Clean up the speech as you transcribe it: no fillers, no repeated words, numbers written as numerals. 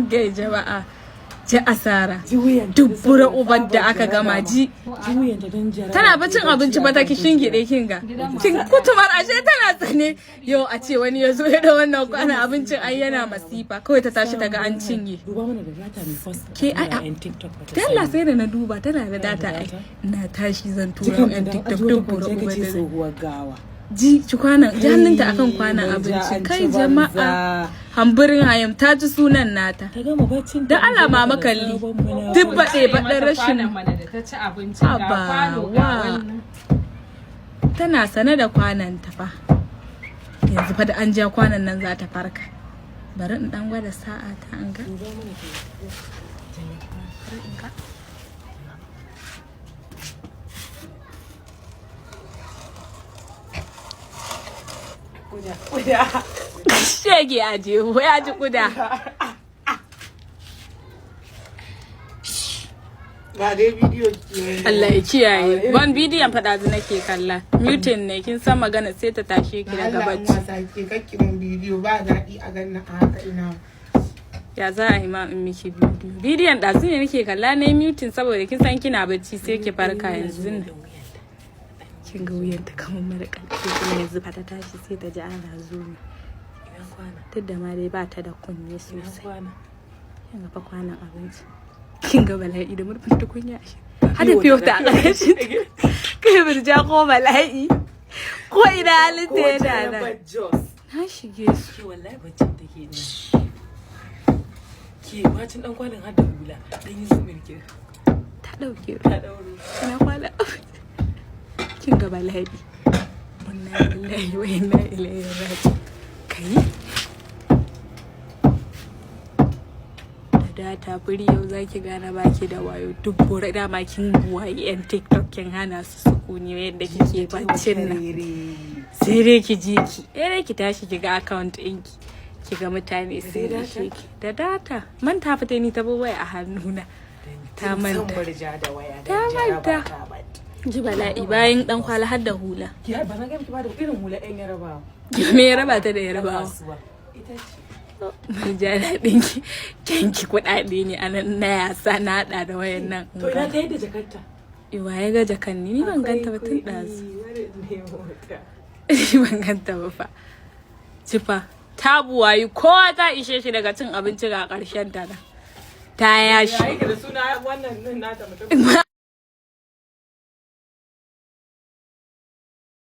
ga jama'a ji asara dubbura uban da aka gama ji tana ba cin abinci ba ta kishin gide kinga kin kutumar ashe tana tsane yau a ce wani ya zo ya da wannan kwana abincin ai yana masifa kawai ta tashi daga an cinye ke ai dalla sai da na duba tana da data ai ina tashi zan tura yan TikTok dubbura uban da ji kwanan ji hannunta akan kwanan abinci kai jama'a hamburin hayam ta ji sunan nata da alama makalli duk baɗe baɗin rashin abawa tana sane da kwanan ta fa yanzu fa da an ja kwanan nan za ta farka bari in dan gwada sa'a ta an ga kuda shege aje ya ji kuda ga dai bidiyo Allah ya kiyaye ban bidiyon fada zu nake kalla mutin ne kin san magana sai ta tashe ki daga bacci Allah sake kake mun bidiyo ba dadi a ganna haka ina ya za a yi ma in miki bidiyon da su ne nake kalla ne mutin saboda kin san kina bacci sai ki farka yanzu nan kin ga wuyanta kamar mara ƙarfi kuma yanzu fa ta tashi sai ta ji ana zuwa duk da ma dai ba ta da kunne sosai kin ga fa kwanan abinci kin ga bala'i da murfin tukunya shi hada fiyo ta a ƙarshen kai murja ko bala'i ko ina halin ta yana nan na shige su wallahi baccin take ne ke bacin dan kwanan har da hula dan yi su mirke ta dauke ta dauro ina kwala kin ga bala'i inna lillahi wa inna ilaihi raji'un kai da ta furi yau zaki gane baki da wayo duk bore da ma kin buwaye yan TikTok kin hana su sukuni yadda kike baccin nan sai dai ki ji ki dai ki tashi ki ga account ɗinki ki ga mutane sai da ki da data man ta fita ni ta waya a hannuna ta manta ta manta ji bala'i bayan dan kwala har da hula ki ba na ga miki ba da irin hula ɗan yarabawa me ya raba ta da yarabawa ita ce jana ɗinki kyanki kuɗaɗe ne a nan na yasa na haɗa da wayan nan to ina ta yadda jakarta iwa ya ga jakan ni ban ganta ba tun ɗazu ban ganta ba fa cifa ta buwayi kowa ta ishe shi daga cin abinci ga ƙarshen ta nan ta yashi da suna wannan nan nata mutum